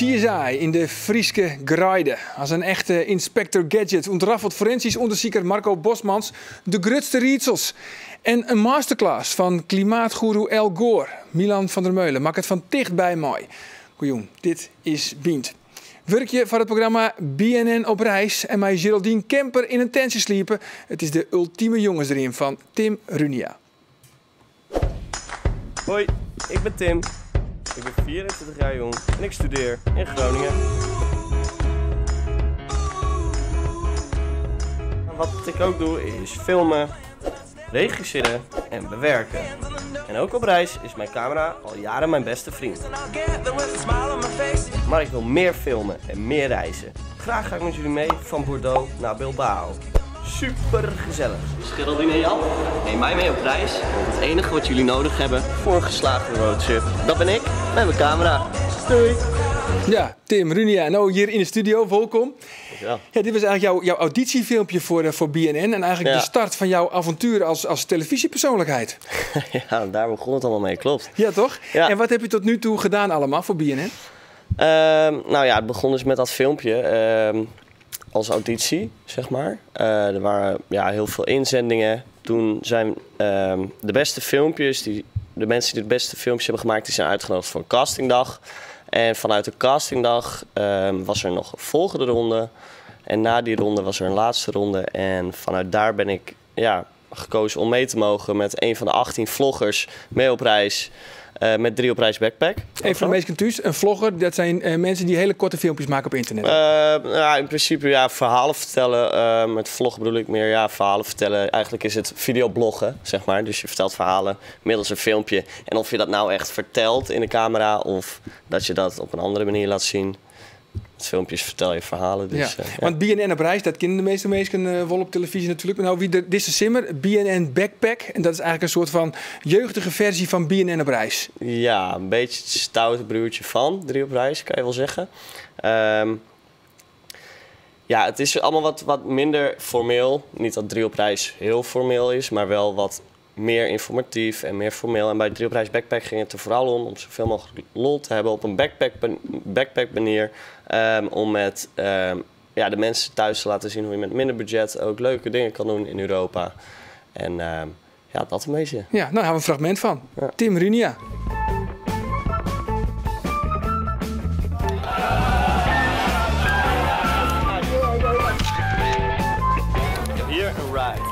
CSI in de Frieske Graide. Als een echte Inspector Gadget ontraffelt forensisch onderzoeker Marco Bosmans de grootste rietsels. En een masterclass van klimaatgoeroe Al Gore. Milan van der Meulen maakt het van dichtbij mooi. Goeie, dit is Bient. Werk je voor het programma BNN op reis en mij Geraldine Kemper in een tentje sliepen. Het is de ultieme jongensdream van Tim Runia. Hoi, ik ben Tim. Ik ben 24 jaar jong en ik studeer in Groningen. Wat ik ook doe is filmen, regisseren en bewerken. En ook op reis is mijn camera al jaren mijn beste vriend. Maar ik wil meer filmen en meer reizen. Graag ga ik met jullie mee van Bordeaux naar Bilbao. Super gezellig. Geraldine en Jan, neem mij mee op reis. Want het enige wat jullie nodig hebben voor een geslaagde roadtrip, dat ben ik met mijn camera. Doei! Ja, Tim Runia, nou hier in de studio, welkom. Ja. Ja, dit was eigenlijk jouw auditiefilmpje voor BNN en eigenlijk de start van jouw avontuur als televisiepersoonlijkheid. Ja, daar begon het allemaal mee, klopt. Ja, toch? Ja. En wat heb je tot nu toe gedaan allemaal voor BNN? Nou ja, het begon dus met dat filmpje als auditie, zeg maar. Er waren heel veel inzendingen. Toen zijn de beste filmpjes, de mensen die de beste filmpjes hebben gemaakt, die zijn uitgenodigd voor een castingdag. En vanuit de castingdag was er nog een volgende ronde. En na die ronde was er een laatste ronde. En vanuit daar ben ik gekozen om mee te mogen met een van de 18 vloggers mee op reis. Met 3 op reis backpack. Even voor de meesten thuis, een vlogger, dat zijn mensen die hele korte filmpjes maken op internet. In principe verhalen vertellen. Met vloggen bedoel ik meer verhalen vertellen. Eigenlijk is het videobloggen, zeg maar. Dus je vertelt verhalen middels een filmpje. En of je dat nou echt vertelt in de camera of dat je dat op een andere manier laat zien. Met filmpjes vertel je verhalen. Dus, Want BNN op reis, dat kennen de meeste mensen wel op televisie natuurlijk. Maar nou, wie dit is simmer, BNN Backpack. En dat is eigenlijk een soort van jeugdige versie van BNN op reis. Ja, een beetje het stoute broertje van 3 op reis, kan je wel zeggen. Het is allemaal wat minder formeel. Niet dat 3 op reis heel formeel is, maar wel wat meer informatief en meer formeel. En bij 3 op reis backpack ging het er vooral om zoveel mogelijk lol te hebben op een backpack manier. Om met de mensen thuis te laten zien hoe je met minder budget ook leuke dingen kan doen in Europa. En dat een beetje. Ja, nou hebben we een fragment van. Ja. Tim Runia. Hier een ride.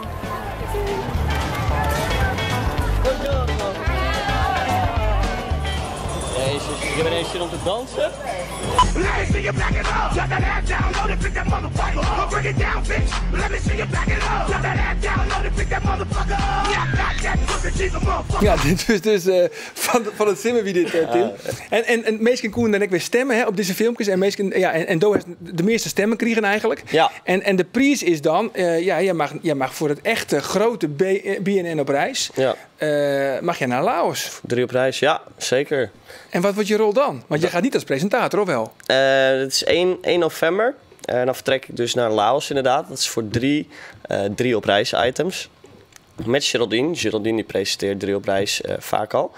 Je bent eens zin om te dansen? Ja, dit is dus van het simmen wie dit, Tim. En meesten koen dan ook weer stemmen op deze filmpjes. En meesten, en Doe de meeste stemmen krijgen eigenlijk. Ja. En de prijs is dan, jij mag voor het echte grote BNN op reis, mag je naar Laos. 3 op reis, ja, zeker. En wat wordt je rol dan? Want je gaat niet als presentator, of wel? Het is 1 november. Dan vertrek ik dus naar Laos inderdaad. Dat is voor 3 op reis items. Met Geraldine. Geraldine die presenteert 3 op reis vaak al.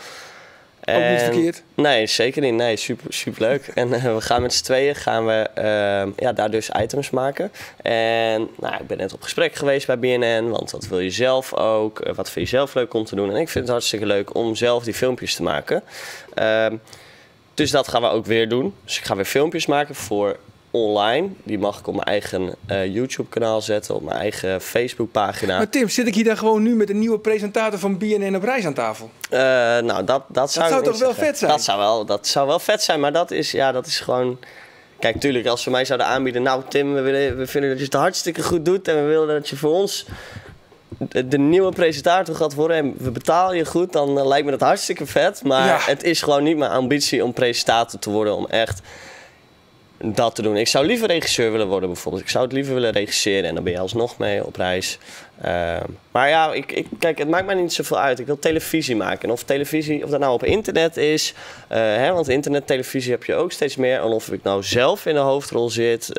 Ook niet verkeerd? Nee, zeker niet. Nee, super leuk. En we gaan met z'n tweeën daar dus items maken. En ik ben net op gesprek geweest bij BNN. Want wat wil je zelf ook? Wat vind je zelf leuk om te doen? En ik vind het hartstikke leuk om zelf die filmpjes te maken. Dus dat gaan we ook weer doen. Dus ik ga weer filmpjes maken voor online. Die mag ik op mijn eigen YouTube-kanaal zetten, op mijn eigen Facebook-pagina. Maar Tim, zit ik hier dan gewoon nu met een nieuwe presentator van BNN op reis aan tafel? Dat zou toch wel vet zijn? Dat zou wel vet zijn, maar dat is gewoon... Kijk, tuurlijk, als ze mij zouden aanbieden... Nou Tim, we vinden dat je het hartstikke goed doet en we willen dat je voor ons de nieuwe presentator gaat worden en we betalen je goed, dan lijkt me dat hartstikke vet. Maar het is gewoon niet mijn ambitie om presentator te worden, om echt dat te doen. Ik zou liever regisseur willen worden bijvoorbeeld. Ik zou het liever willen regisseren en dan ben je alsnog mee op reis. Maar kijk, het maakt mij niet zoveel uit. Ik wil televisie maken. En of dat nou op internet is, want internettelevisie heb je ook steeds meer. En of ik nou zelf in de hoofdrol zit,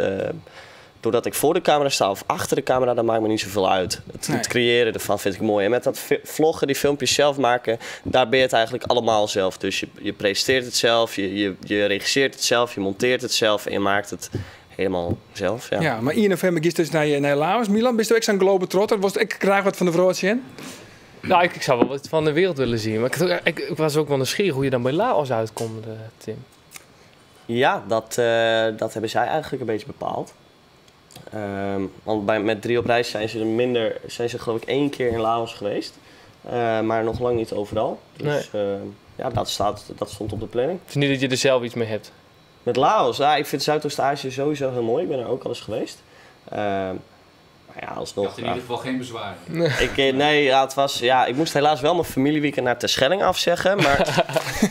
doordat ik voor de camera sta of achter de camera, dat maakt me niet zoveel uit. Het creëren ervan vind ik mooi. En met dat vloggen, die filmpjes zelf maken, daar ben je het eigenlijk allemaal zelf. Dus je presenteert het zelf, je regisseert het zelf, je monteert het zelf en je maakt het helemaal zelf. Ja, maar 1 november gist dus naar Laos. Milan, bist u ook zo'n globetrotter? Was ik graag wat van de vrouwtje in? Nou, ik zou wel wat van de wereld willen zien. Maar ik was ook wel nieuwsgierig hoe je dan bij Laos uitkomt, Tim. Ja, dat hebben zij eigenlijk een beetje bepaald. Want met 3 op reis zijn ze geloof ik 1 keer in Laos geweest. Maar nog lang niet overal. Dus ja, dat stond op de planning. Het is niet dat je er zelf iets mee hebt. Met Laos? Ja, ik vind Zuidoost-Azië sowieso heel mooi. Ik ben er ook al eens geweest. Maar ja, alsnog... Je had in ieder geval geen bezwaar. Ik moest helaas wel mijn familieweekend naar Terschelling afzeggen, maar...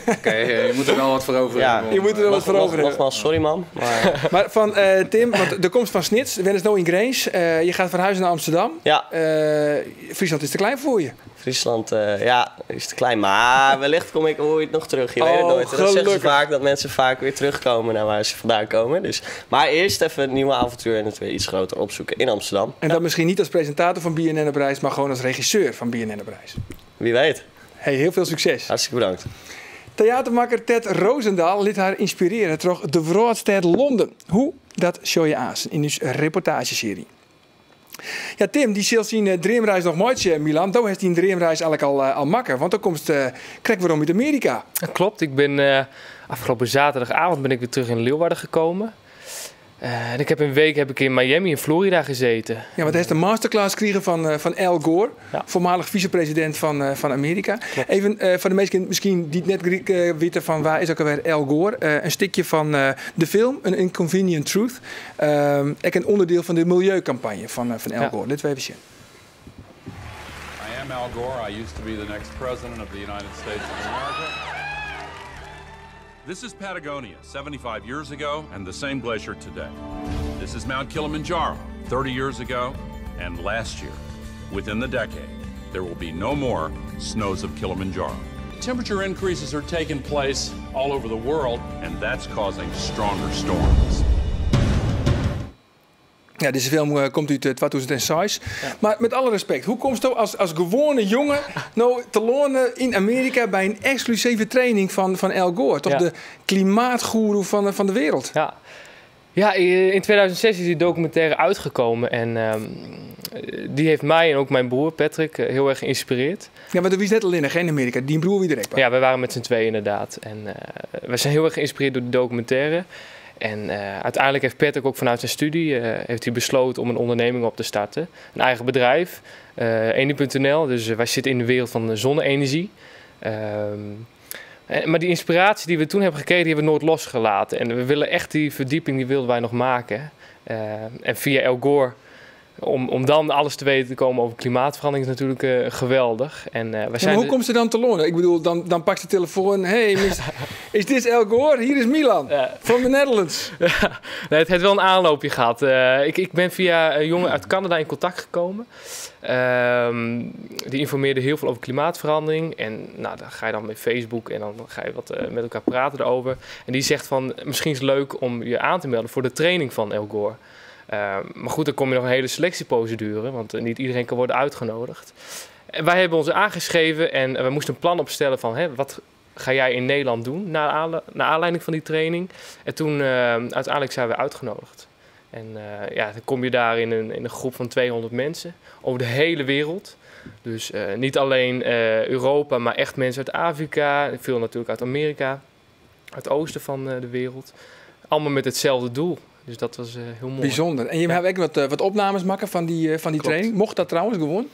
Oké, je moet er wel wat voor over hebben. Je moet er wel wat voor over hebben. Nogmaals, sorry man. Maar van Tim, want de komst van Snits, we zijn nu in Grace. Je gaat verhuizen naar Amsterdam. Ja. Friesland is te klein voor je. Friesland, is te klein. Maar wellicht kom ik ooit nog terug. Je weet het nooit. Dat zeggen ze vaak, dat mensen vaak weer terugkomen naar waar ze vandaan komen. Dus. Maar eerst even een nieuwe avontuur en het weer iets groter opzoeken in Amsterdam. En dat misschien niet als presentator van BNN op reis, maar gewoon als regisseur van BNN op reis. Wie weet. Hey, heel veel succes. Hartstikke bedankt. Theatermaker Ted Roosendaal liet haar inspireren door de Wroudstad Londen. Hoe? Dat show je aan in uw reportageserie. Ja, Tim, die zal zien dreamreis nog mooi, Milan. Toen heeft die dreamreis eigenlijk al makker, want dan komt krijg weer om uit Amerika. Dat klopt. Ik ben afgelopen zaterdagavond ben ik weer terug in Leeuwarden gekomen. En ik heb een week in Miami in Florida gezeten. Ja, want hij is de masterclass gekregen van Al Gore, Ja. voormalig vicepresident van Amerika. Klopt. Even voor de mensen misschien die het net weten van waar is ook alweer Al Gore. Een stukje van de film, An Inconvenient Truth. Ook een onderdeel van de milieucampagne van Al Gore. Dit we even zien. I am Al Gore. I used to be the next president of the United States of America. This is Patagonia, 75 years ago, and the same glacier today. This is Mount Kilimanjaro, 30 years ago, and last year. Within the decade, there will be no more snows of Kilimanjaro. Temperature increases are taking place all over the world, and that's causing stronger storms. Ja, deze film komt uit 2006. Ja. Maar met alle respect, hoe komt het als gewone jongen nou te lonen in Amerika bij een exclusieve training van Al Gore? Toch de klimaatgoeroe van de wereld? Ja, in 2006 is die documentaire uitgekomen en die heeft mij en ook mijn broer Patrick heel erg geïnspireerd. Ja, maar wie is net alleen in Amerika? Die broer wie direct? Ja, we waren met z'n tweeën inderdaad. En we zijn heel erg geïnspireerd door de documentaire. En uiteindelijk heeft Patrick ook vanuit zijn studie heeft hij besloten om een onderneming op te starten. Een eigen bedrijf, Eni.nl. Dus wij zitten in de wereld van de zonne-energie. Maar die inspiratie die we toen hebben gekregen, die hebben we nooit losgelaten. En we willen echt die verdieping, die wilden wij nog maken. En via Al Gore, om dan alles te weten te komen over klimaatverandering is natuurlijk geweldig. En, maar hoe komt ze dan te lonen? Ik bedoel, dan pakt de telefoon. Hey, is dit Al Gore? Hier is Milan van de Netherlands. Nee, het heeft wel een aanloopje gehad. Ik ben via een jongen uit Canada in contact gekomen. Die informeerde heel veel over klimaatverandering. En nou, dan ga je dan met Facebook en dan ga je wat met elkaar praten erover. En die zegt van, misschien is het leuk om je aan te melden voor de training van Al Gore. Maar goed, dan kom je nog een hele selectieprocedure, want niet iedereen kan worden uitgenodigd. En wij hebben ons aangeschreven en we moesten een plan opstellen van wat ga jij in Nederland doen naar aanleiding van die training. En toen uiteindelijk zijn we uitgenodigd. En dan kom je daar in een groep van 200 mensen over de hele wereld. Dus niet alleen Europa, maar echt mensen uit Afrika, veel natuurlijk uit Amerika, uit het oosten van de wereld. Allemaal met hetzelfde doel. Dus dat was heel mooi. Bijzonder. En je hebt ook wat opnames maken van die training. Mocht dat trouwens gewoon?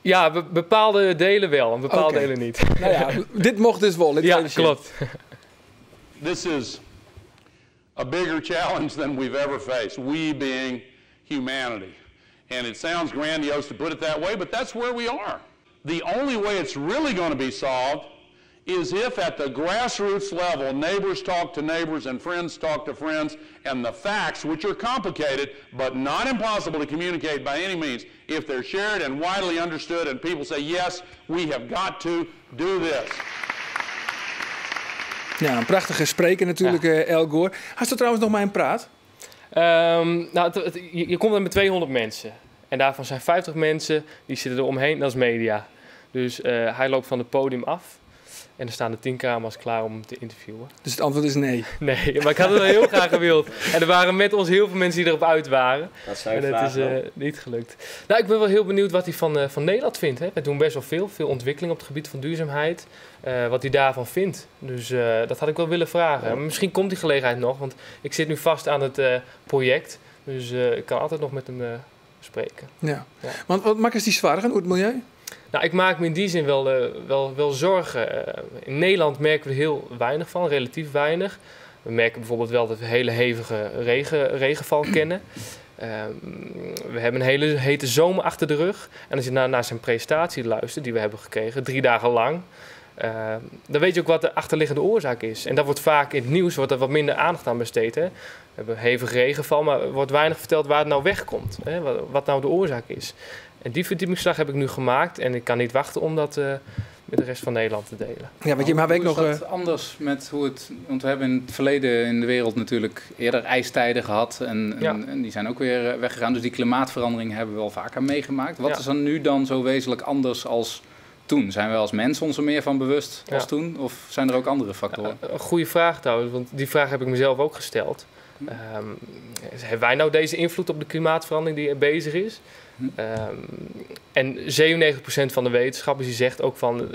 Ja, bepaalde delen wel en bepaalde delen niet. Nou ja, dit mocht dus wel. Ja, klopt. This is a bigger challenge than we've ever faced, we being humanity. And it sounds grandiose to put it that way, but that's where we are. The only way it's really going to be solved is if at the grassroots level neighbors talk to neighbors and friends talk to friends, and the facts, which are complicated but not impossible to communicate by any means, if they're shared and widely understood and people say, yes, we have got to do this. Ja, een prachtige spreker natuurlijk, Al Gore. Had je trouwens nog maar een praat? Je komt er met 200 mensen. En daarvan zijn 50 mensen, die zitten er omheen, dat is media. Dus hij loopt van het podium af. En er staan de 10 camera's klaar om hem te interviewen. Dus het antwoord is nee? Nee, maar ik had het wel heel graag gewild. En er waren met ons heel veel mensen die erop uit waren. Dat zou je en het is niet gelukt. Nou, ik ben wel heel benieuwd wat hij van Nederland vindt. Hè. We doen best wel veel ontwikkeling op het gebied van duurzaamheid. Wat hij daarvan vindt. Dus dat had ik wel willen vragen. Maar misschien komt die gelegenheid nog, want ik zit nu vast aan het project. Dus ik kan altijd nog met hem spreken. Ja. Want wat maken ze die zwaar hoe het milieu? Nou, ik maak me in die zin wel zorgen. In Nederland merken we heel weinig van, relatief weinig. We merken bijvoorbeeld wel dat we hele hevige regenval kennen. We hebben een hele hete zomer achter de rug. En als je naar zijn presentatie luistert, die we hebben gekregen, 3 dagen lang, dan weet je ook wat de achterliggende oorzaak is. En dat wordt vaak in het nieuws wordt er wat minder aandacht aan besteed. Hè? We hebben hevige regenval, maar er wordt weinig verteld waar het nou wegkomt. Hè? Wat nou de oorzaak is. En die verdiepingsslag heb ik nu gemaakt en ik kan niet wachten om dat met de rest van Nederland te delen. Ja, want je maar weet nog. Is dat anders met hoe het. Want we hebben in het verleden in de wereld natuurlijk eerder ijstijden gehad. En die zijn ook weer weggegaan. Dus die klimaatverandering hebben we wel vaker meegemaakt. Wat is er nu dan zo wezenlijk anders als toen? Zijn we als mens ons er meer van bewust als toen? Of zijn er ook andere factoren? Een goede vraag trouwens, want die vraag heb ik mezelf ook gesteld. Hebben wij nou deze invloed op de klimaatverandering die er bezig is? En 97% van de wetenschappers die zegt ook van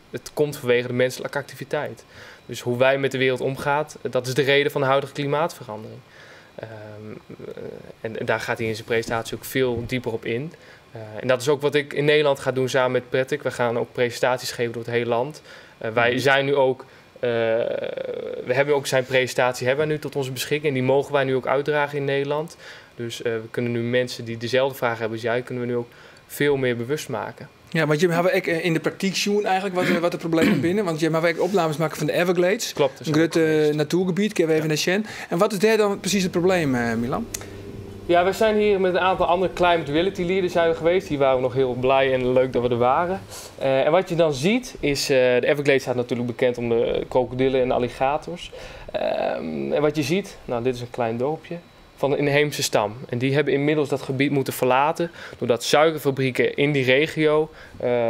het komt vanwege de menselijke activiteit. Dus hoe wij met de wereld omgaan, dat is de reden van de huidige klimaatverandering. En daar gaat hij in zijn presentatie ook veel dieper op in. En dat is ook wat ik in Nederland ga doen samen met Patrick. We gaan ook presentaties geven door het hele land. Wij zijn nu ook... we hebben ook zijn presentatie hebben we nu tot onze beschikking. En die mogen wij nu ook uitdragen in Nederland. Dus we kunnen nu mensen die dezelfde vragen hebben als jij, kunnen we nu ook veel meer bewust maken. Ja, want je hebt ook in de praktijk zien eigenlijk wat de problemen binnen. Want je hebt ook opnames maken van de Everglades. Klopt. Een groot natuurgebied, keer even naar Shen. En wat is daar dan precies het probleem, Milan? Ja, we zijn hier met een aantal andere climate reality leaders zijn we geweest. Die waren nog heel blij en leuk dat we er waren. En wat je dan ziet is, de Everglades staat natuurlijk bekend om de krokodillen en de alligators. En wat je ziet, nou dit is een klein dorpje van een inheemse stam. En die hebben inmiddels dat gebied moeten verlaten doordat suikerfabrieken in die regio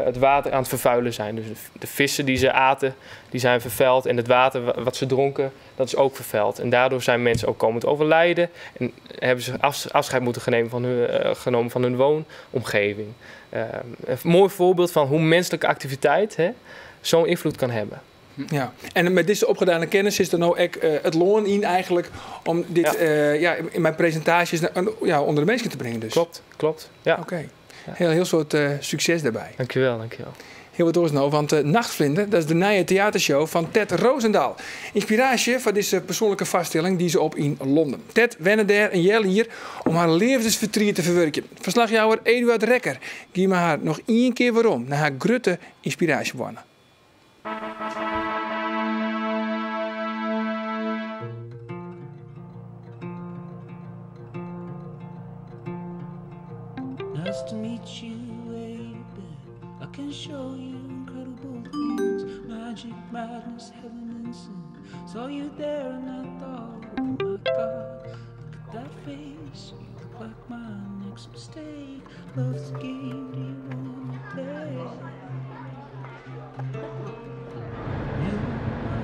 het water aan het vervuilen zijn. Dus de vissen die ze aten, die zijn vervuild en het water wat ze dronken, dat is ook vervuild. En daardoor zijn mensen ook komen te overlijden en hebben ze afscheid moeten genomen van hun woonomgeving. Een mooi voorbeeld van hoe menselijke activiteit zo'n invloed kan hebben. Ja, en met deze opgedane kennis is er nou ook het loon in eigenlijk om dit in mijn presentaties onder de mensen te brengen dus. Klopt. Ja. Oké. Heel soort succes daarbij. Dankjewel. Heel wat nou, want Nachtvlinder, dat is de nieuwe theatershow van Ted Roosendaal. Inspiratie voor deze persoonlijke vaststelling die ze op in Londen. Ted wende daar een jaar hier om haar levensverdriet te verwerken. Verslagjouwer Eduard Rekker geeft me haar nog 1 keer waarom naar haar grote inspiratiebronnen. Nice to meet you, baby. I can show you incredible things. Magic, madness, heaven and sin. Saw you there and I thought, oh my God, look at that face. You look like my next mistake. Love's a game, do you wanna play?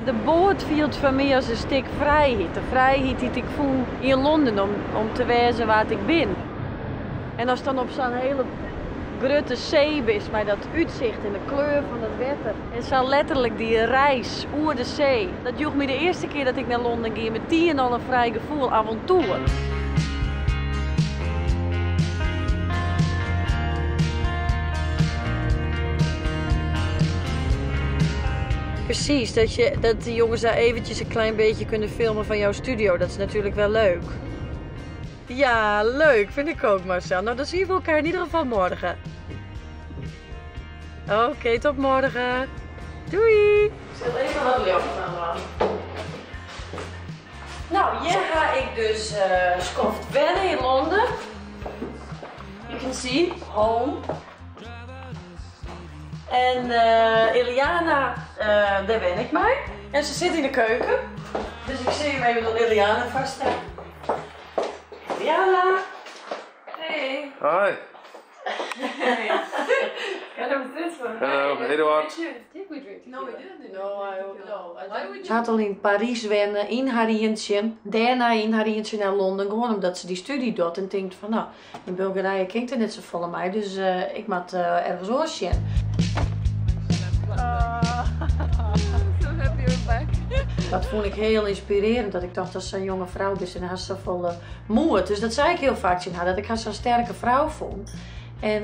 De boot viel voor mij als een stuk vrijheid. De vrijheid die ik voel in Londen om te wijzen waar ik ben. En als dan op zo'n hele grote zee is, met dat uitzicht en de kleur van het water. En zo letterlijk die reis oer de zee. Dat joeg me de eerste keer dat ik naar Londen ging met die en al een vrij gevoel avontuur. Precies, dat de jongens daar eventjes een klein beetje kunnen filmen van jouw studio. Dat is natuurlijk wel leuk. Ja, leuk. Vind ik ook, Marcel. Nou, dan zien we elkaar in ieder geval morgen. Oké, tot morgen. Doei! Ik zet even wat licht aan. Nou, hier ga ik dus Scoffed Valley in Londen. You can see, home. En Iliana, daar ben ik mee. En ze zit in de keuken. Dus ik zie hem even door Iliana vaststaan. Jalla. Hey. Hi. Hello, Eduard. Ze had al in Parijs wennen, in haar eentje. Daarna in haar eentje naar Londen. Gewoon omdat ze die studie doet. En denkt van nou, in Bulgarije klinkt het net zo vol aan mij. Dus ik moet ergens oors zien. Dat vond ik heel inspirerend. Dat ik dacht dat ze een jonge vrouw is en haar zoveel moed. Dus dat zei ik heel vaak tegen haar. Dat ik haar zo'n sterke vrouw vond. En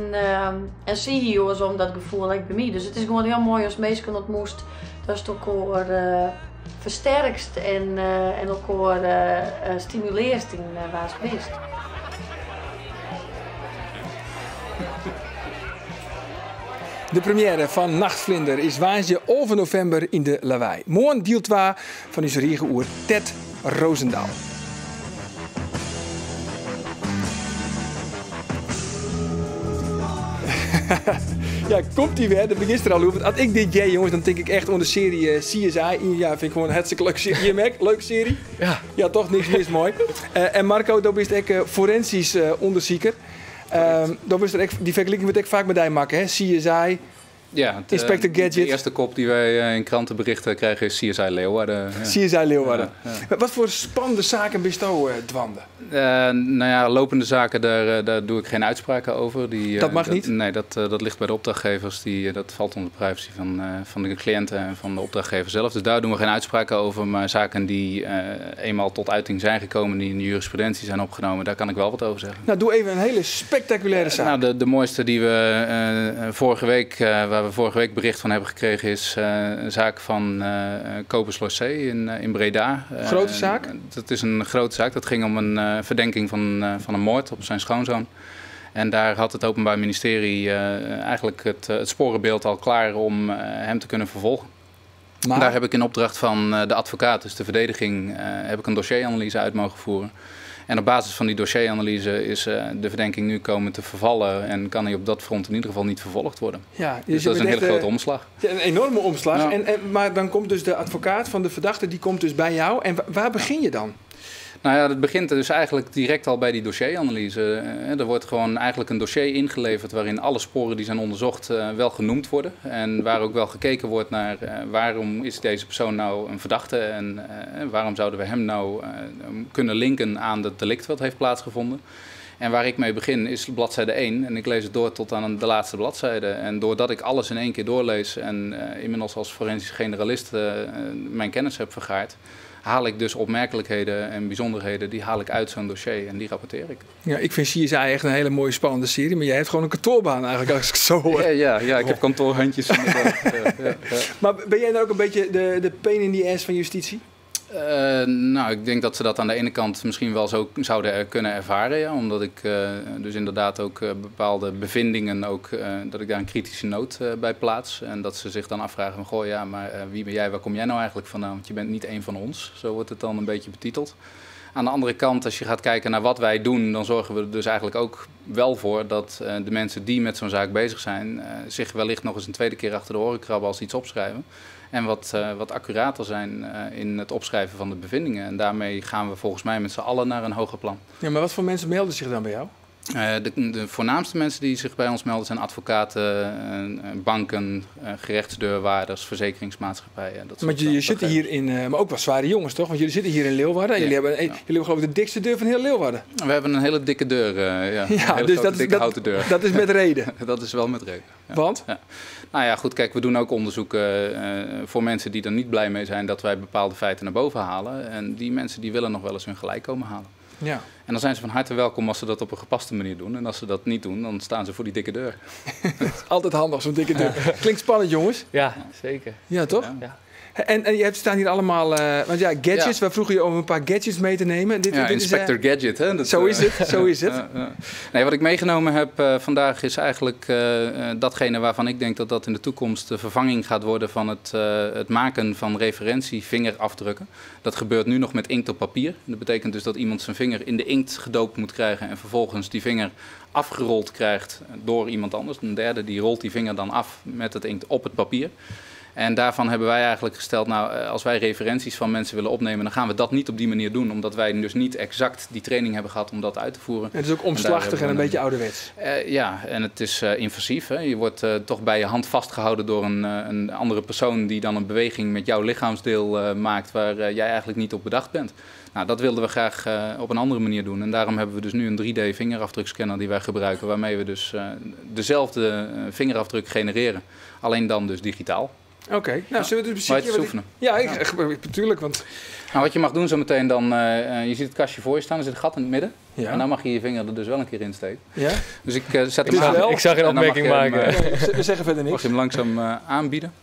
zie hier zo om dat gevoel like bij mij. Dus het is gewoon heel mooi als mensen ontmoet. Dat je elkaar versterkt en elkaar stimuleert in waar ze best. De première van Nachtvlinder is woensdag 11 november in de Lawaai. Morgen deel 2 van onze regeoer Ted Roosendaal. Ja, komt ie weer. Dat begint er al over. Als ik dit jij, jongens, dan denk ik echt onder de serie CSI. Ja, vind ik gewoon een hartstikke leuke serie. Je merkt, leuke serie. Ja. Ja, toch niks mis, mooi. En Marco, dat is echt forensisch onderzoeker. Dat is er die vergelijking wordt ik vaak met die maken, hè? CSI. Ja, Inspector Gadget. De eerste kop die wij in krantenberichten krijgen is CSI Leeuwarden. Ja. CSI Leeuwarden. Ja. Wat voor spannende zaken bestow dwanden? Nou ja, lopende zaken, daar doe ik geen uitspraken over. Dat mag niet? Nee, dat ligt bij de opdrachtgevers. Dat valt onder de privacy van de cliënten en van de opdrachtgever zelf. Dus daar doen we geen uitspraken over. Maar zaken die eenmaal tot uiting zijn gekomen, die in de jurisprudentie zijn opgenomen, daar kan ik wel wat over zeggen. Nou, doe even een hele spectaculaire zaak. Nou, de mooiste die we vorige week, waar we vorige week bericht van hebben gekregen, is een zaak van Copus Losé in Breda. Grote zaak? Dat is een grote zaak. Dat ging om een verdenking van een moord op zijn schoonzoon. En daar had het Openbaar Ministerie eigenlijk het sporenbeeld al klaar om hem te kunnen vervolgen. Maar daar heb ik in opdracht van de advocaat, dus de verdediging, heb ik een dossieranalyse uit mogen voeren. En op basis van die dossieranalyse is de verdenking nu komen te vervallen en kan hij op dat front in ieder geval niet vervolgd worden. Ja, dus dat is een hele grote omslag. Ja, een enorme omslag. Ja. Maar dan komt dus de advocaat van de verdachte, die komt dus bij jou. En waar begin je dan? Nou ja, dat begint dus eigenlijk direct al bij die dossieranalyse. Er wordt gewoon eigenlijk een dossier ingeleverd waarin alle sporen die zijn onderzocht wel genoemd worden. En waar ook wel gekeken wordt naar waarom is deze persoon nou een verdachte en waarom zouden we hem nou kunnen linken aan het delict wat heeft plaatsgevonden. En waar ik mee begin is bladzijde 1 en ik lees het door tot aan de laatste bladzijde. En doordat ik alles in één keer doorlees en inmiddels als forensisch generalist mijn kennis heb vergaard, haal ik dus opmerkelijkheden en bijzonderheden, die haal ik uit zo'n dossier en die rapporteer ik. Ja, ik vind CSI echt een hele mooie spannende serie, maar jij hebt gewoon een kantoorbaan eigenlijk, als ik het zo hoor. Ja, ik heb kantoorhandjes. Ja. Maar ben jij dan ook een beetje de pain in the ass van justitie? Nou, ik denk dat ze dat aan de ene kant misschien wel zo zouden kunnen ervaren. Ja, omdat ik dus inderdaad ook bepaalde bevindingen, dat ik daar een kritische noot bij plaats. En dat ze zich dan afvragen van, goh ja, maar wie ben jij, waar kom jij nou eigenlijk vandaan? Want je bent niet één van ons. Zo wordt het dan een beetje betiteld. Aan de andere kant, als je gaat kijken naar wat wij doen, dan zorgen we er dus eigenlijk ook wel voor dat de mensen die met zo'n zaak bezig zijn, zich wellicht nog eens een tweede keer achter de oren krabben als ze iets opschrijven. En wat accurater zijn in het opschrijven van de bevindingen. En daarmee gaan we volgens mij met z'n allen naar een hoger plan. Ja, maar wat voor mensen melden zich dan bij jou? De voornaamste mensen die zich bij ons melden zijn advocaten, banken, gerechtsdeurwaarders, verzekeringsmaatschappijen. Dat maar je zit hier in, maar ook wel zware jongens toch? Want jullie zitten hier in Leeuwarden en jullie hebben geloof ik de dikste deur van heel Leeuwarden. We hebben een hele dikke deur, een hele dus dikke houten deur. Dat is met reden. Dat is wel met reden. Ja. Want? Ja. Nou ja, goed, kijk, we doen ook onderzoeken voor mensen die er niet blij mee zijn dat wij bepaalde feiten naar boven halen. En die mensen die willen nog wel eens hun gelijk komen halen. Ja. En dan zijn ze van harte welkom als ze dat op een gepaste manier doen. En als ze dat niet doen, dan staan ze voor die dikke deur. Altijd handig, zo'n dikke deur. Klinkt spannend, jongens. Ja, zeker. Ja, toch? Ja. En je staan hier allemaal, want ja, gadgets. Wij vroegen je om een paar gadgets mee te nemen. Dit Inspector Gadget, hè? Zo is het, zo is het. Nee, wat ik meegenomen heb vandaag is eigenlijk datgene waarvan ik denk dat dat in de toekomst de vervanging gaat worden van het maken van referentievingerafdrukken. Dat gebeurt nu nog met inkt op papier. Dat betekent dus dat iemand zijn vinger in de inkt gedoopt moet krijgen en vervolgens die vinger afgerold krijgt door iemand anders. Een derde die rolt die vinger dan af met het inkt op het papier. En daarvan hebben wij eigenlijk gesteld, nou, als wij referenties van mensen willen opnemen, dan gaan we dat niet op die manier doen. Omdat wij dus niet exact die training hebben gehad om dat uit te voeren. Het is ook omslachtig en een beetje ouderwets. Ja, en het is invasief. Hè? Je wordt toch bij je hand vastgehouden door een andere persoon die dan een beweging met jouw lichaamsdeel maakt waar jij eigenlijk niet op bedacht bent. Nou, dat wilden we graag op een andere manier doen. En daarom hebben we dus nu een 3D vingerafdrukscanner die wij gebruiken, waarmee we dus dezelfde vingerafdruk genereren. Alleen dan dus digitaal. Oké, nou zullen we dus beschikje oefenen? Ja, natuurlijk. Want... Nou, wat je mag doen zo meteen dan, je ziet het kastje voor je staan, er zit een gat in het midden. Ja. En dan mag je je vinger er dus wel een keer in steken. Ja? Dus ik zet hem aan. Ik zag geen opmerking maken. We zeggen verder niks. Mag je hem langzaam aanbieden.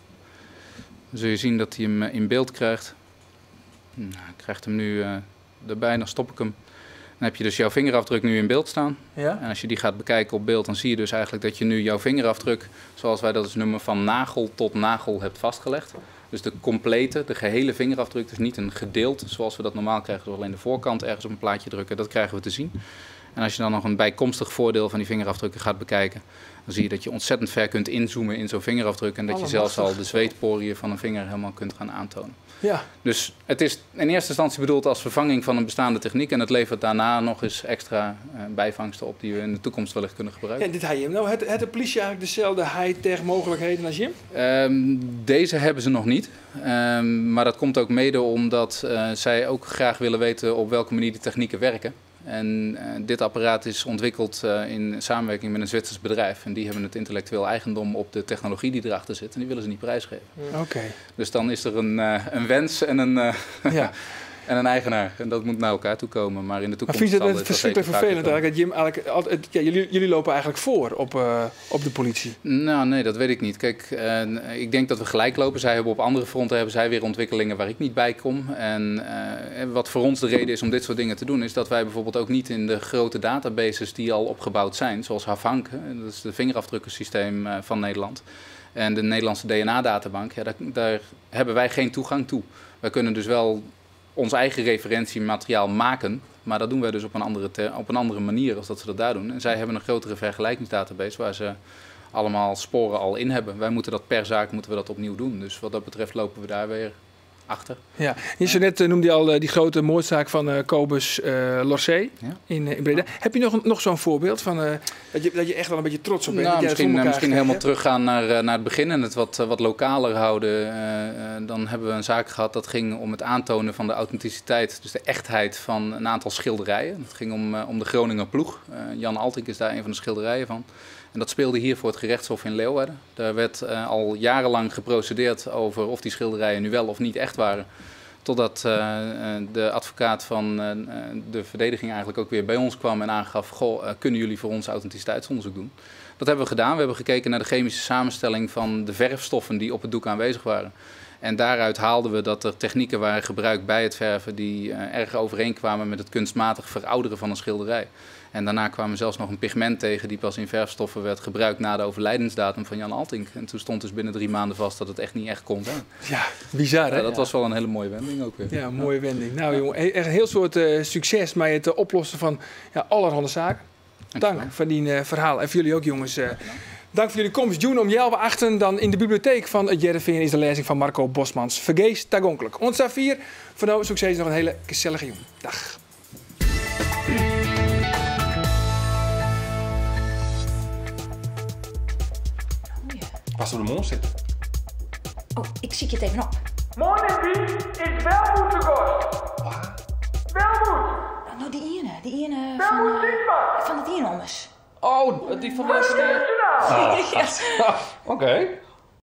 Dan zul je zien dat hij hem in beeld krijgt. Nou, ik krijg hem nu erbij, dan stop ik hem. Dan heb je dus jouw vingerafdruk nu in beeld staan. Ja? En als je die gaat bekijken op beeld, dan zie je dus eigenlijk dat je nu jouw vingerafdruk, zoals wij dat dus noemen, van nagel tot nagel hebt vastgelegd. Dus de complete, de gehele vingerafdruk, dus niet een gedeelte zoals we dat normaal krijgen, dus alleen de voorkant ergens op een plaatje drukken, dat krijgen we te zien. En als je dan nog een bijkomstig voordeel van die vingerafdrukken gaat bekijken, dan zie je dat je ontzettend ver kunt inzoomen in zo'n vingerafdruk en dat je zelfs al de zweetporiën van een vinger helemaal kunt gaan aantonen. Ja. Dus het is in eerste instantie bedoeld als vervanging van een bestaande techniek en het levert daarna nog eens extra bijvangsten op die we in de toekomst wellicht kunnen gebruiken. En dit had je nou, het de politie eigenlijk dezelfde high-tech mogelijkheden als Jim? Deze hebben ze nog niet, maar dat komt ook mede omdat zij ook graag willen weten op welke manier die technieken werken. En dit apparaat is ontwikkeld in samenwerking met een Zwitsers bedrijf. En die hebben het intellectueel eigendom op de technologie die erachter zit. En die willen ze niet prijsgeven. Oké. Dus dan is er een wens en een, ja. en een eigenaar. En dat moet naar elkaar toe komen. Maar in de toekomst maar vind je zal het verschrikkelijk vervelend eigenlijk? Dat Jim jullie lopen eigenlijk voor op de politie. Nou, nee, dat weet ik niet. Kijk, ik denk dat we gelijk lopen. Zij hebben op andere fronten hebben zij weer ontwikkelingen waar ik niet bij kom. En wat voor ons de reden is om dit soort dingen te doen, is dat wij bijvoorbeeld ook niet in de grote databases die al opgebouwd zijn, zoals Havank, dat is het vingerafdrukkensysteem van Nederland, en de Nederlandse DNA-databank, ja, daar hebben wij geen toegang toe. Wij kunnen dus wel ons eigen referentiemateriaal maken, maar dat doen wij dus op een andere manier als dat ze dat daar doen. En zij hebben een grotere vergelijkingsdatabase waar ze allemaal sporen al in hebben. Wij moeten dat per zaak opnieuw doen. Dus wat dat betreft lopen we daar weer achter. Ja, je net noemde je al die grote moordzaak van Cobus Lorcé in Breda. Heb je nog zo'n voorbeeld van dat je echt wel een beetje trots op bent? Nou, dat misschien helemaal teruggaan naar het begin en het wat lokaler houden. Dan hebben we een zaak gehad dat ging om het aantonen van de authenticiteit, dus de echtheid van een aantal schilderijen. Het ging om de Groninger ploeg. Jan Altink is daar een van de schilderijen van. En dat speelde hier voor het gerechtshof in Leeuwarden. Daar werd al jarenlang geprocedeerd over of die schilderijen nu wel of niet echt waren. Totdat de advocaat van de verdediging eigenlijk ook weer bij ons kwam en aangaf, goh, kunnen jullie voor ons authenticiteitsonderzoek doen? Dat hebben we gedaan. We hebben gekeken naar de chemische samenstelling van de verfstoffen die op het doek aanwezig waren. En daaruit haalden we dat er technieken waren gebruikt bij het verven die erg overeenkwamen met het kunstmatig verouderen van een schilderij. En daarna kwamen we zelfs nog een pigment tegen die pas in verfstoffen werd gebruikt na de overlijdensdatum van Jan Altink. En toen stond dus binnen 3 maanden vast dat het echt niet echt kon zijn. Ja, bizar hè? Ja, dat was wel een hele mooie wending ook weer. Ja, een mooie wending. Nou jongen, echt een heel soort succes met het oplossen van allerhande zaken. Dank voor die verhaal. En voor jullie ook jongens. Dank voor jullie komst. June om 11:08 dan in de bibliotheek van het Jereveen is de lezing van Marco Bosmans. Vergees tagonkelijk. Ons daar 4. Voor nou succes nog een hele gezellige jongen. Dag. Pas op de mond zitten. Oh, ik zie je het even op. Morgen wie is Welmoed te gast. Waar? Welmoed. Nou, die ene Welmoed Zietman. van het ene ommers. Oh, die van de... Wat is je naam? Oké.